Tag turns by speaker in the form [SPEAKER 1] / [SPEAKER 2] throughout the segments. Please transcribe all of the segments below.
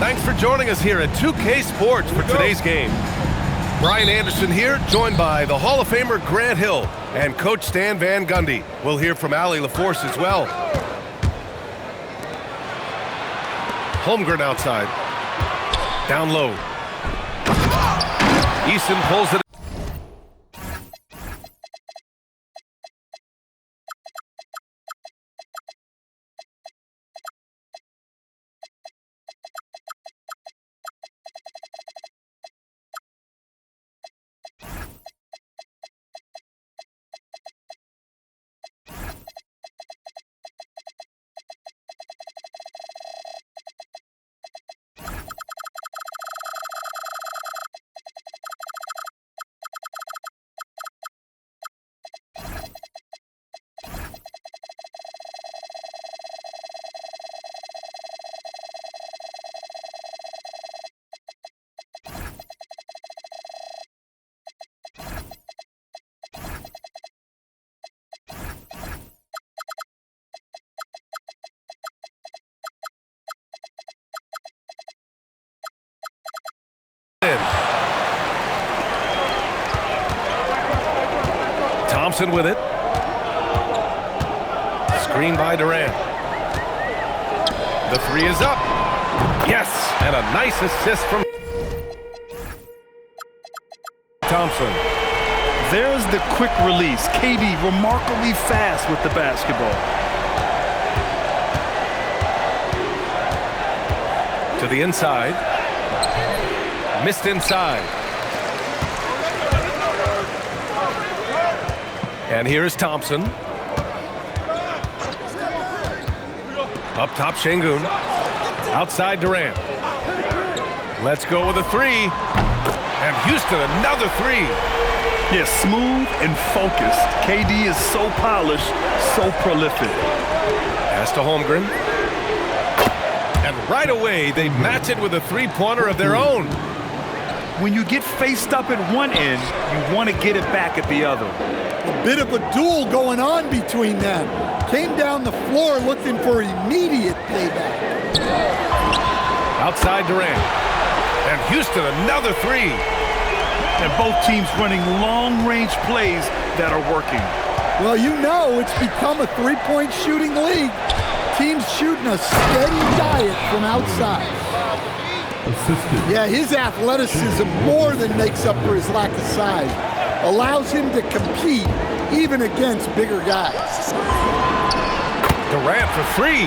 [SPEAKER 1] Thanks for joining us here at 2K Sports for today's game. Brian Anderson here, joined by the Hall of Famer Grant Hill and Coach Stan Van Gundy. We'll hear from Allie LaForce as well. Holmgren outside. Down low. Eason pulls it. Thompson with it. Screen by Durant. The three is up. Yes, and a nice assist from Thompson.
[SPEAKER 2] There's the quick release. KD remarkably fast with the basketball.
[SPEAKER 1] To the inside. Missed inside. And here is Thompson. Up top, Şengün. Outside, Durant. Let's go with a three. And Houston, another three.
[SPEAKER 2] Yeah, smooth and focused. KD is so polished, so prolific.
[SPEAKER 1] Pass to Holmgren. And right away, they match it with a three-pointer of their own.
[SPEAKER 2] When you get faced up at one end, you want to get it back at the other.
[SPEAKER 3] A bit of a duel going on between them. Came down the floor looking for immediate payback.
[SPEAKER 1] Outside Durant. And Houston, another three.
[SPEAKER 2] And both teams running long-range plays that are working.
[SPEAKER 3] Well, you know it's become a three-point shooting league. Teams shooting a steady diet from outside. Yeah, his athleticism more than makes up for his lack of size. Allows him to compete even against bigger guys.
[SPEAKER 1] Durant for three.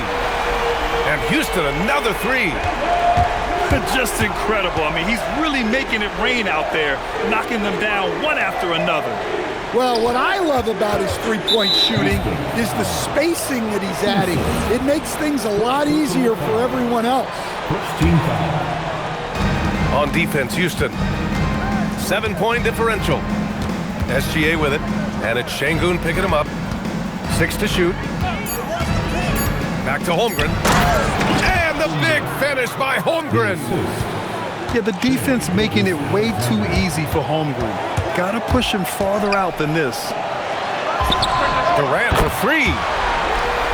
[SPEAKER 1] And Houston, another three.
[SPEAKER 2] Just incredible. I mean, he's really making it rain out there, knocking them down one after another.
[SPEAKER 3] Well, what I love about his three-point shooting is the spacing that he's adding. It makes things a lot easier for everyone else.
[SPEAKER 1] On defense, Houston. 7-point differential. SGA with it, and it's Şengün picking him up. 6 to shoot. Back to Holmgren. And the big finish by Holmgren.
[SPEAKER 2] Yeah, the defense making it way too easy for Holmgren. Gotta push him farther out than this.
[SPEAKER 1] Durant for three.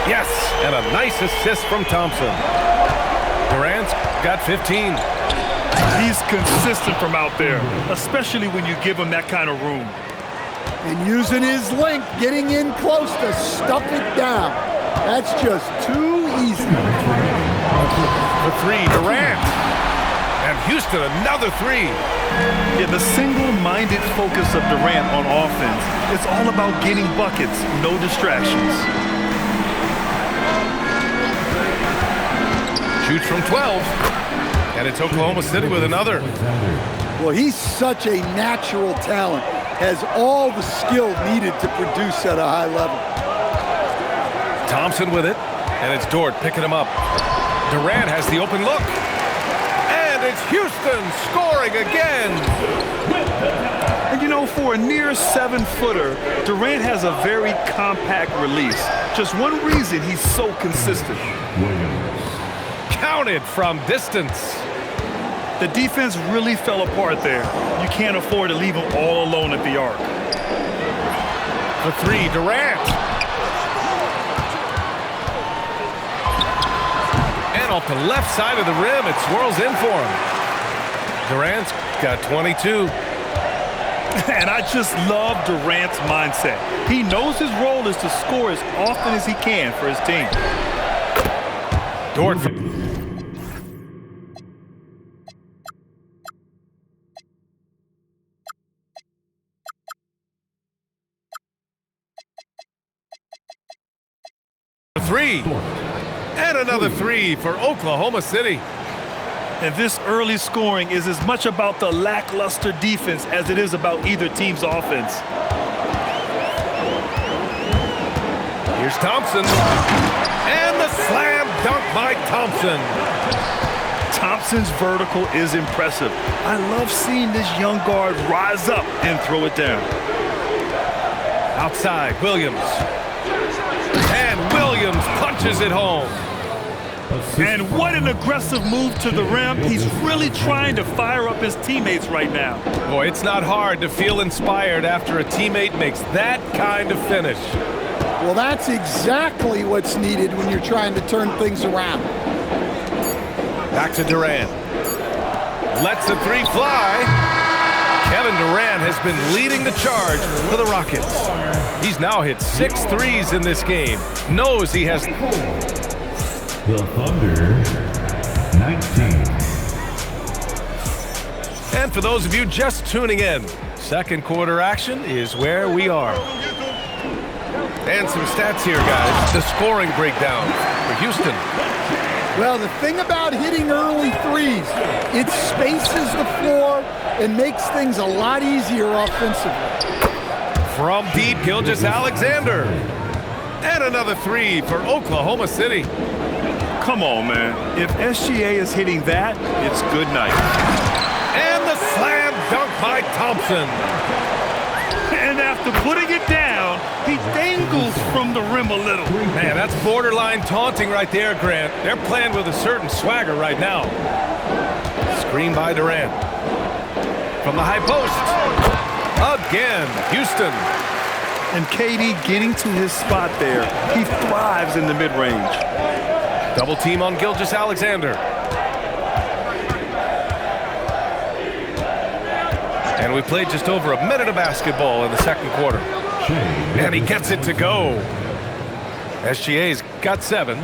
[SPEAKER 1] Yes, and a nice assist from Thompson. Durant's got 15.
[SPEAKER 2] He's consistent from out there, especially when you give him that kind of room.
[SPEAKER 3] And using his length, getting in close to stuff it down. That's just too easy.
[SPEAKER 1] For three, Durant. And Houston, another three.
[SPEAKER 2] Yeah, the single-minded focus of Durant on offense, it's all about getting buckets, no distractions.
[SPEAKER 1] Shoots from 12. And it's Oklahoma City with another.
[SPEAKER 3] Well, he's such a natural talent. Has all the skill needed to produce at a high level.
[SPEAKER 1] Thompson with it. And it's Dort picking him up. Durant has the open look. And it's Houston scoring again.
[SPEAKER 2] And you know, for a near 7-footer, Durant has a very compact release. Just one reason he's so consistent.
[SPEAKER 1] Counted from distance.
[SPEAKER 2] The defense really fell apart there. You can't afford to leave him all alone at the arc.
[SPEAKER 1] For three, Durant. And Durant off the left side of the rim. It swirls in for him. Durant's got 22.
[SPEAKER 2] And I just love Durant's mindset. He knows his role is to score as often as he can for his team.
[SPEAKER 1] Dort. Three. And another three for Oklahoma City.
[SPEAKER 2] And this early scoring is as much about the lackluster defense as it is about either team's offense.
[SPEAKER 1] Here's Thompson. And the slam dunk by Thompson.
[SPEAKER 2] Thompson's vertical is impressive. I love seeing this young guard rise up and throw it down.
[SPEAKER 1] Outside, Williams. And Williams punches it home.
[SPEAKER 2] And what an aggressive move to the rim. He's really trying to fire up his teammates right now.
[SPEAKER 1] Boy, it's not hard to feel inspired after a teammate makes that kind of finish.
[SPEAKER 3] Well, that's exactly what's needed when you're trying to turn things around.
[SPEAKER 1] Back to Durant. Lets the three fly. Kevin Durant has been leading the charge for the Rockets. He's now hit 6 threes in this game. Knows he has...
[SPEAKER 4] The Thunder, 19.
[SPEAKER 1] And for those of you just tuning in, second quarter action is where we are. And some stats here, guys. The scoring breakdown for Houston.
[SPEAKER 3] Well, the thing about hitting early threes, it spaces the floor and makes things a lot easier offensively.
[SPEAKER 1] From deep, Gilgeous-Alexander. And another three for Oklahoma City.
[SPEAKER 2] Come on, man. If SGA is hitting that, it's good night.
[SPEAKER 1] And the slam dunk by Thompson.
[SPEAKER 2] And after putting it down, he dangles from the rim a little.
[SPEAKER 1] Man, that's borderline taunting right there, Grant. They're playing with a certain swagger right now. Screen by Durant. From the high post. Again, Houston.
[SPEAKER 2] And KD getting to his spot there. He thrives in the mid-range.
[SPEAKER 1] Double team on Gilgeous-Alexander. And we played just over a minute of basketball in the second quarter. And he gets it to go. SGA's got 7.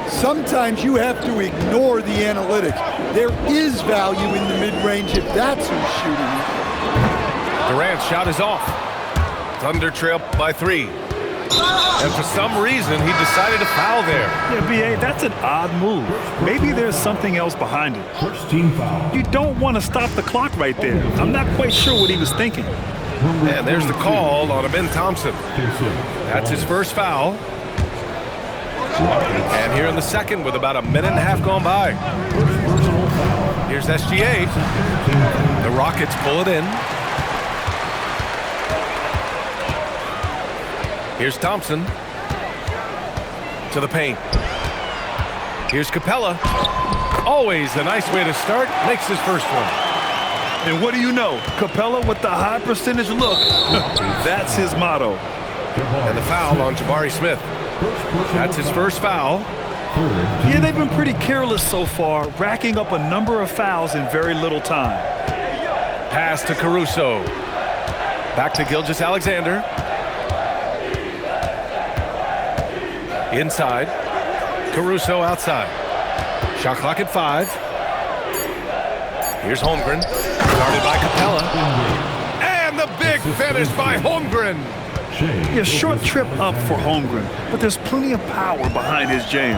[SPEAKER 3] Sometimes you have to ignore the analytics. There is value in the mid-range if that's who's shooting it.
[SPEAKER 1] Durant's shot is off. Thunder trail by 3. And for some reason, he decided to foul there.
[SPEAKER 2] Yeah, B.A., that's an odd move. Maybe there's something else behind it.
[SPEAKER 4] First team foul.
[SPEAKER 2] You don't want to stop the clock right there. I'm not quite sure what he was thinking.
[SPEAKER 1] And there's the call on Ben Thompson. That's his first foul. And here in the second with about a minute and a half gone by. Here's SGA. The Rockets pull it in. Here's Thompson to the paint. Here's Capella. Always a nice way to start. Makes his first one.
[SPEAKER 2] And what do you know? Capella with the high percentage look. That's his motto.
[SPEAKER 1] And the foul on Jabari Smith. That's his first foul.
[SPEAKER 2] Yeah, they've been pretty careless so far, racking up a number of fouls in very little time.
[SPEAKER 1] Pass to Caruso. Back to Gilgeous-Alexander. Inside. Caruso outside. Shot clock at 5. Here's Holmgren. Guarded by Capella. And the big finish by Holmgren.
[SPEAKER 2] Yeah, short trip up for Holmgren, but there's plenty of power behind his jam.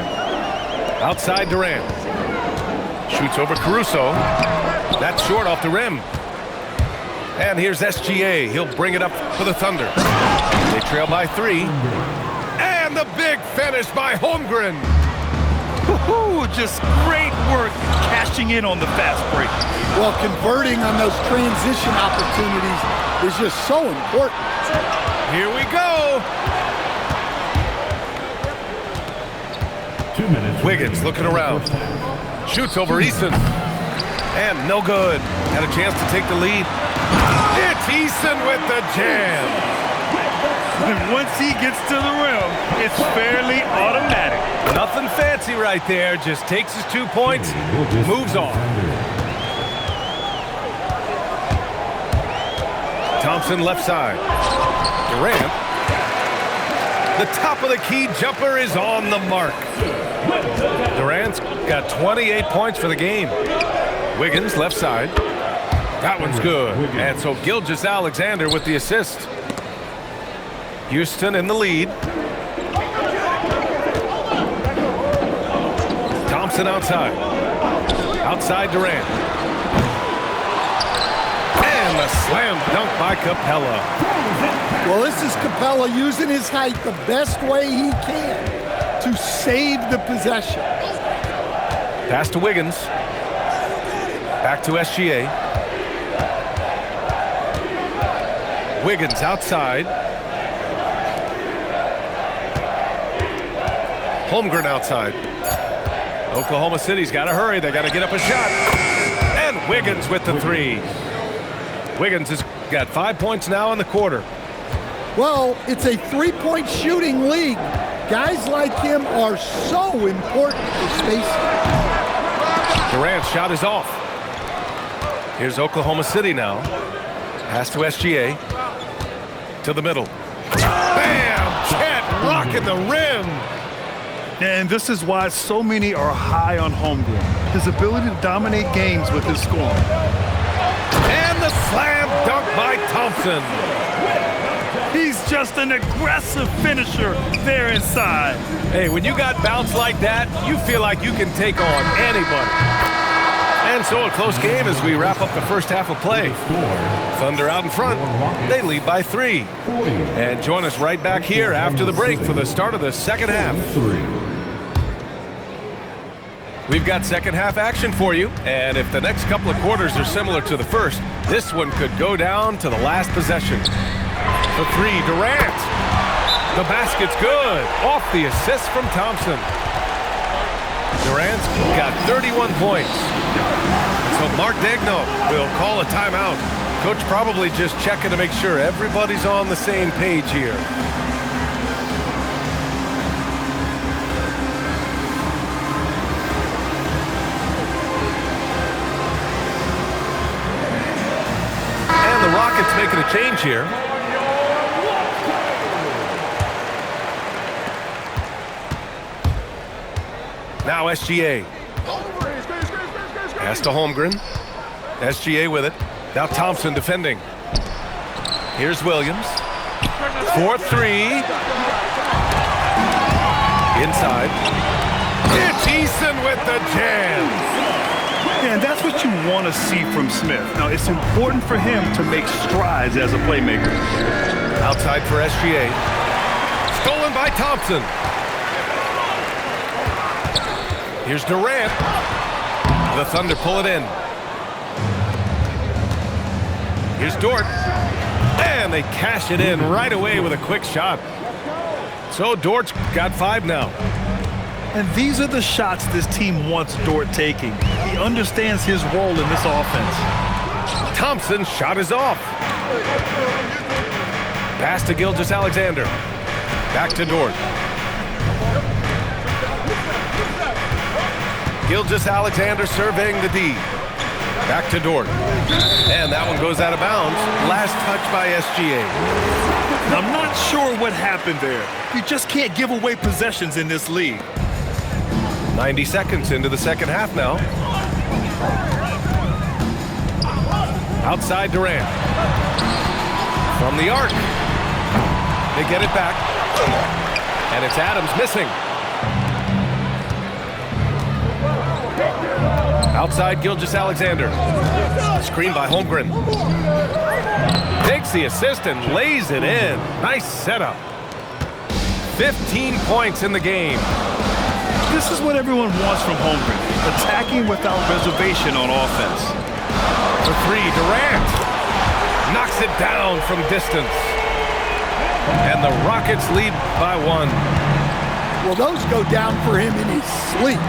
[SPEAKER 1] Outside Durant. Shoots over Caruso. That's short off the rim. And here's SGA. He'll bring it up for the Thunder. They trail by 3. And the big finish by Holmgren.
[SPEAKER 2] Woohoo! Just great work cashing in on the fast break.
[SPEAKER 3] Well, converting on those transition opportunities is just so important.
[SPEAKER 1] Here we go.
[SPEAKER 4] 2 minutes.
[SPEAKER 1] Wiggins looking around. Shoots over Eason. And no good. Had a chance to take the lead. It's Eason with the jam.
[SPEAKER 2] And once he gets to the rim, it's fairly automatic.
[SPEAKER 1] Nothing fancy right there. Just takes his 2 points, moves on. Thompson left side. Durant. The top of the key jumper is on the mark. Durant's got 28 points for the game. Wiggins left side. That one's good. And so Gilgeous-Alexander with the assist. Houston in the lead. Thompson outside. Outside Durant. And the slam dunk by Capella.
[SPEAKER 3] Well, this is Capella using his height the best way he can to save the possession.
[SPEAKER 1] Pass to Wiggins. Back to SGA. Wiggins outside. Holmgren outside. Oklahoma City's got to hurry. They got to get up a shot. And Wiggins with the three. Wiggins has got 5 points now in the quarter.
[SPEAKER 3] Well, it's a three-point shooting league. Guys like him are so important for spacing.
[SPEAKER 1] Durant's shot is off. Here's Oklahoma City now. Pass to SGA. To the middle. Bam! Chet rocking the rim.
[SPEAKER 2] And this is why so many are high on Holmgren. His ability to dominate games with his scoring.
[SPEAKER 1] And the slam dunk by Thompson.
[SPEAKER 2] He's just an aggressive finisher there inside.
[SPEAKER 1] Hey, when you got bounce like that, you feel like you can take on anybody. And so a close game as we wrap up the first half of play. Thunder out in front. They lead by 3. And join us right back here after the break for the start of the second half. We've got second half action for you. And if the next couple of quarters are similar to the first, this one could go down to the last possession. The three, Durant. The basket's good. Off the assist from Thompson. Durant's got 31 points. So Mark Daigneault will call a timeout. Coach probably just checking to make sure everybody's on the same page here. And the Rockets making a change here. Now SGA. Pass to Holmgren. SGA with it. Now Thompson defending. Here's Williams. 4-3. Inside. It's Eason with the jam.
[SPEAKER 2] And that's what you want to see from Smith. Now, it's important for him to make strides as a playmaker.
[SPEAKER 1] Outside for SGA. Stolen by Thompson. Here's Durant. The Thunder pull it in. Here's Dort. And they cash it in right away with a quick shot. So Dort's got 5 now.
[SPEAKER 2] And these are the shots this team wants Dort taking. He understands his role in this offense.
[SPEAKER 1] Thompson's shot is off. Pass to Gilgeous-Alexander. Back to Dort. Gilgeous-Alexander surveying the D. Back to Dort. And that one goes out of bounds. Last touch by SGA.
[SPEAKER 2] I'm not sure what happened there. You just can't give away possessions in this league.
[SPEAKER 1] 90 seconds into the second half now. Outside Durant. From the arc. They get it back. And it's Adams missing. Outside Gilgeous-Alexander. Screen by Holmgren. Takes the assist and lays it in. Nice setup. 15 points in the game.
[SPEAKER 2] This is what everyone wants from Holmgren. Attacking without reservation on offense.
[SPEAKER 1] For three, Durant. Knocks it down from distance. And the Rockets lead by 1.
[SPEAKER 3] Well, those go down for him in his sleep.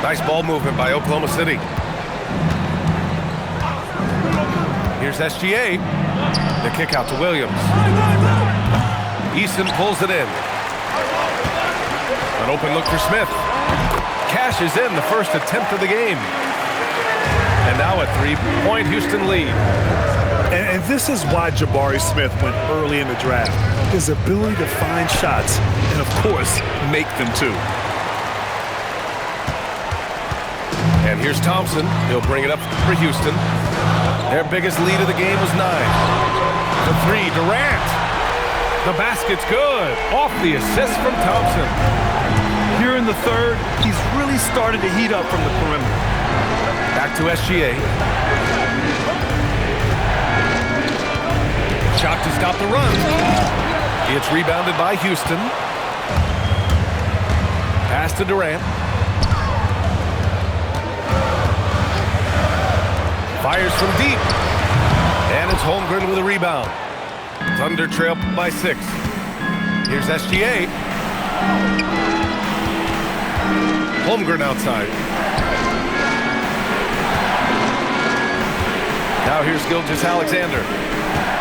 [SPEAKER 1] Nice ball movement by Oklahoma City. Here's SGA. The kick out to Williams. Easton pulls it in. An open look for Smith. Cashes in the first attempt of the game. And now a 3-point Houston lead.
[SPEAKER 2] And this is why Jabari Smith went early in the draft. His ability to find shots and, of course, make them too.
[SPEAKER 1] And here's Thompson. He'll bring it up for Houston. Their biggest lead of the game was 9. The 3, Durant. The basket's good. Off the assist from Thompson.
[SPEAKER 2] Here in the third, he's really started to heat up from the perimeter.
[SPEAKER 1] Back to SGA. Shot to stop the run. It's rebounded by Houston. Pass to Durant. Fires from deep. And it's Holmgren with a rebound. Thunder trail by 6. Here's SGA. Holmgren outside. Now here's Gilgeous-Alexander.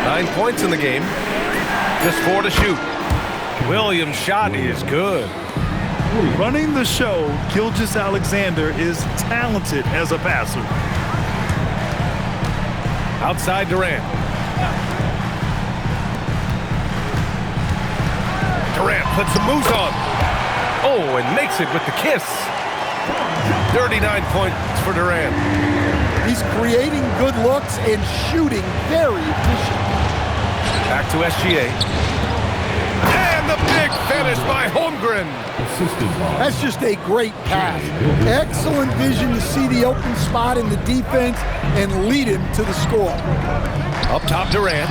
[SPEAKER 1] 9 points in the game. Just 4 to shoot. Williams' shot is good.
[SPEAKER 2] Running the show, Gilgeous-Alexander is talented as a passer.
[SPEAKER 1] Outside Durant. Durant puts some moves on. Oh, and makes it with the kiss. 39 points for Durant.
[SPEAKER 3] He's creating good looks and shooting very efficient.
[SPEAKER 1] Back to SGA. And the big finish by Holmgren.
[SPEAKER 3] That's just a great pass. Excellent vision to see the open spot in the defense and lead him to the score.
[SPEAKER 1] Up top, Durant.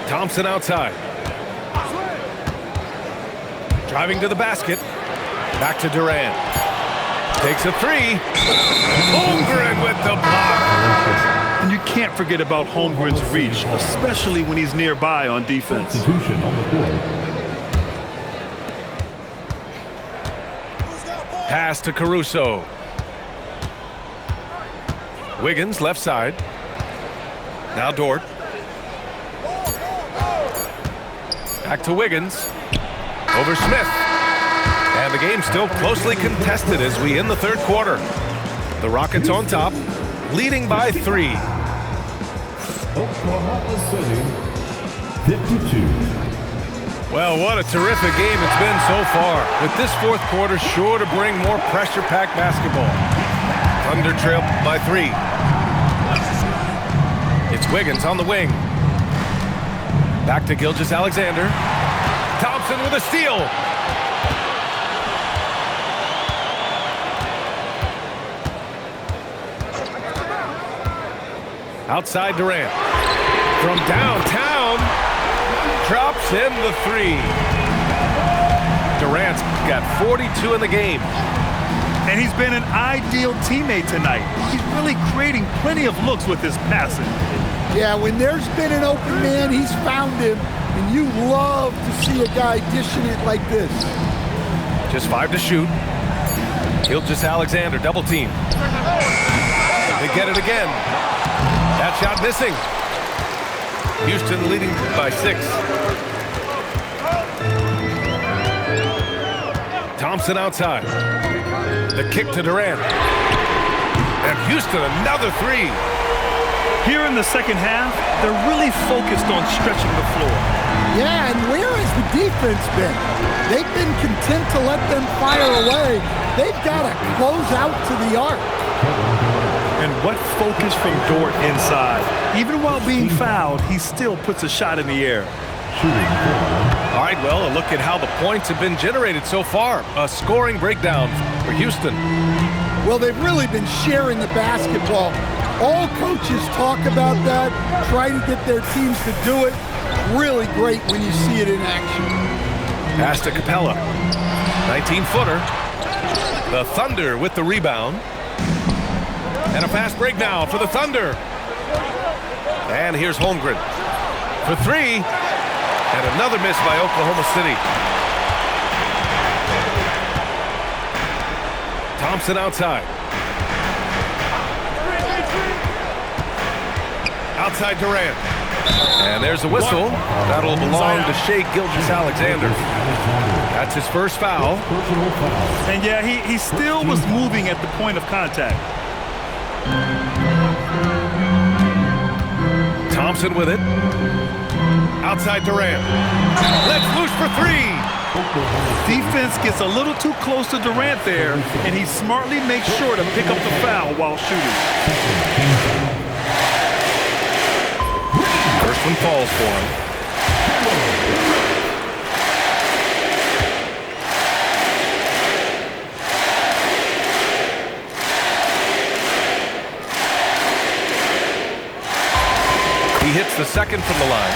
[SPEAKER 1] Thompson outside. Driving to the basket. Back to Durant. Takes a 3. Holmgren with the block.
[SPEAKER 2] And you can't forget about Holmgren's reach, especially when he's nearby on defense.
[SPEAKER 1] Pass to Caruso. Wiggins left side. Now Dort. Back to Wiggins. Over Smith. And the game's still closely contested as we end the third quarter. The Rockets on top, leading by 3.
[SPEAKER 4] Oklahoma City, 52.
[SPEAKER 1] Well, what a terrific game it's been so far. With this fourth quarter sure to bring more pressure-packed basketball. Thunder trail by 3. It's Wiggins on the wing. Back to Gilgeous-Alexander. Thompson with a steal. Outside Durant. From downtown. Drops in the 3. Durant's got 42 in the game.
[SPEAKER 2] And he's been an ideal teammate tonight. He's really creating plenty of looks with his passing.
[SPEAKER 3] Yeah, when there's been an open man, he's found him. And you love to see a guy dishing it like this.
[SPEAKER 1] Just 5 to shoot. Gilgeous-Alexander double team. They get it again. That shot missing. Houston leading by 6. Thompson outside. The kick to Durant. And Houston another 3.
[SPEAKER 2] Here in the second half, they're really focused on stretching the floor.
[SPEAKER 3] Yeah, and where has the defense been? They've been content to let them fire away. They've got to close out to the arc.
[SPEAKER 2] And what focus from Dort inside. Even while being fouled, he still puts a shot in the air.
[SPEAKER 1] All right, well, a look at how the points have been generated so far. A scoring breakdown for Houston.
[SPEAKER 3] Well, they've really been sharing the basketball. All coaches talk about that, try to get their teams to do it. Really great when you see it in action.
[SPEAKER 1] Pass to Capella. 19-footer. The Thunder with the rebound. And a fast break now for the Thunder. And here's Holmgren for 3. And another miss by Oklahoma City. Thompson outside. Outside Durant. And there's a whistle. That'll belong to Shai Gilgeous-Alexander. That's his first foul.
[SPEAKER 2] And yeah, he still was moving at the point of contact.
[SPEAKER 1] Thompson with it. Outside Durant. Let's loose for three.
[SPEAKER 2] Defense gets a little too close to Durant there, and he smartly makes sure to pick up the foul while shooting.
[SPEAKER 1] First one falls for him. He hits the second from the line.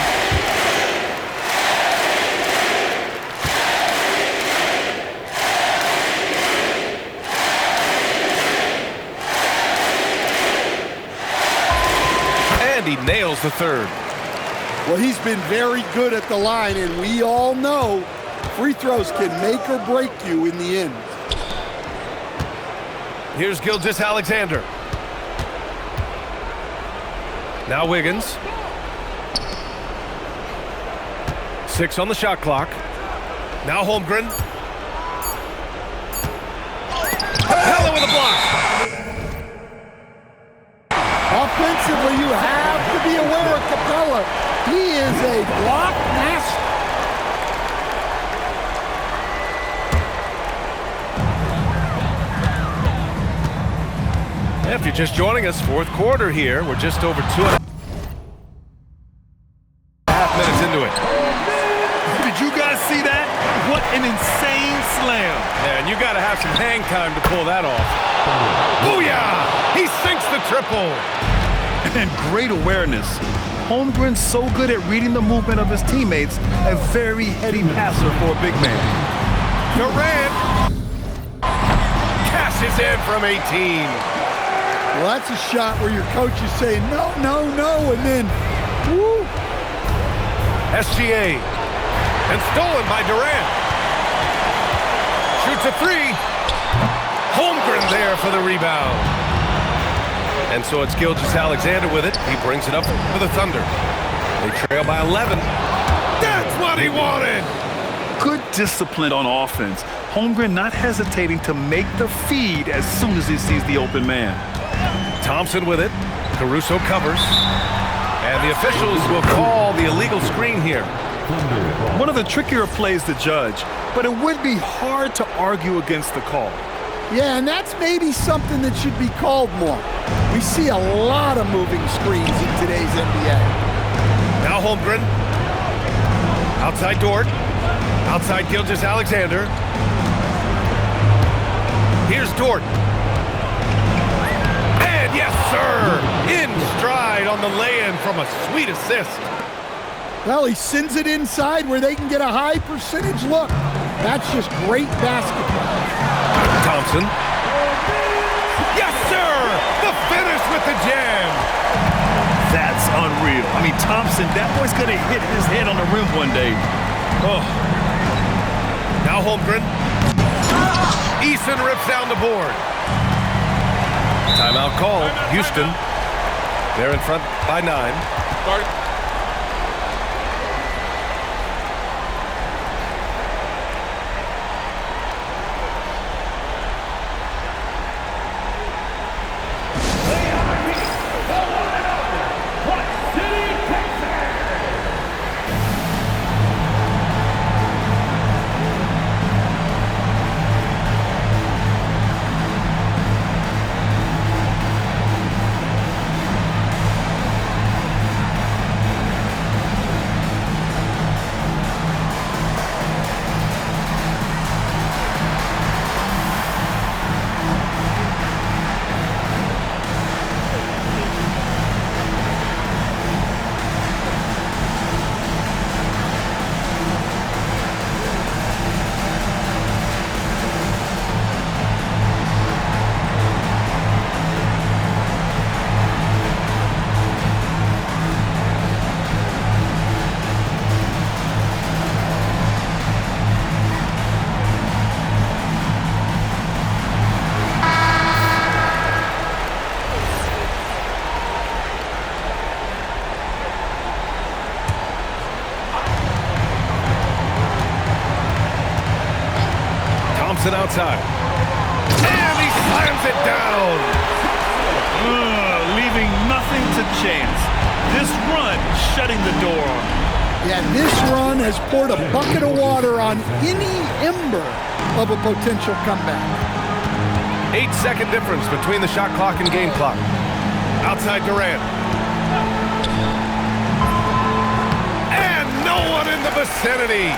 [SPEAKER 1] And he nails the third.
[SPEAKER 3] Well, he's been very good at the line, and we all know free throws can make or break you in the end.
[SPEAKER 1] Here's Gilgeous-Alexander. Now Wiggins. 6 on the shot clock. Now Holmgren. Capella with a block.
[SPEAKER 3] Offensively, you have to be aware of Capella. He is a block master.
[SPEAKER 1] If you're just joining us, fourth quarter here. We're just over 2.5 minutes into it.
[SPEAKER 2] Did you guys see that? What an insane slam.
[SPEAKER 1] And you got to have some hang time to pull that off. Booyah! He sinks the triple.
[SPEAKER 2] And great awareness. Holmgren's so good at reading the movement of his teammates, a very heady passer for a big man.
[SPEAKER 1] Durant cashes in from 18.
[SPEAKER 3] Well, that's a shot where your coach is saying, no, no, no, and then, woo.
[SPEAKER 1] SGA. And stolen by Durant. Shoots a three. Holmgren there for the rebound. And so it's Gilgeous-Alexander with it. He brings it up for the Thunder. They trail by 11. That's what he wanted.
[SPEAKER 2] Good discipline on offense. Holmgren not hesitating to make the feed as soon as he sees the open man.
[SPEAKER 1] Thompson with it. Caruso covers. And the officials will call the illegal screen here.
[SPEAKER 2] One of the trickier plays to judge, but it would be hard to argue against the call.
[SPEAKER 3] Yeah, and that's maybe something that should be called more. We see a lot of moving screens in today's NBA.
[SPEAKER 1] Now Holmgren. Outside Dort. Outside Gilgeous-Alexander. Here's Dort. And yes, sir! In stride on the lay-in from a sweet assist.
[SPEAKER 3] Well, he sends it inside where they can get a high percentage look. That's just great basketball.
[SPEAKER 1] Thompson. Yes, sir! The finish with the jam.
[SPEAKER 2] That's unreal. I mean, Thompson, that boy's gonna hit his head on the rim one day. Oh.
[SPEAKER 1] Now Holmgren. Eason rips down the board. Timeout called. Houston. They're in front by 9. Johnson outside. And he slams it down.
[SPEAKER 2] Leaving nothing to chance. This run shutting the door on him.
[SPEAKER 3] Yeah, this run has poured a bucket of water on any ember of a potential comeback.
[SPEAKER 1] 8-second difference between the shot clock and game clock. Outside Durant. And no one in the vicinity.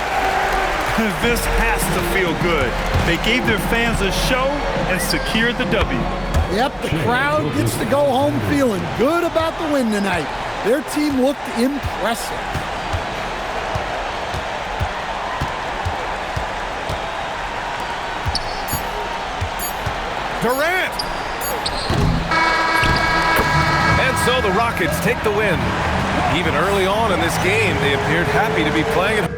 [SPEAKER 2] This has to feel good. They gave their fans a show and secured the W.
[SPEAKER 3] Yep, the crowd gets to go home feeling good about the win tonight. Their team looked impressive.
[SPEAKER 1] Durant! And so the Rockets take the win. Even early on in this game, they appeared happy to be playing it.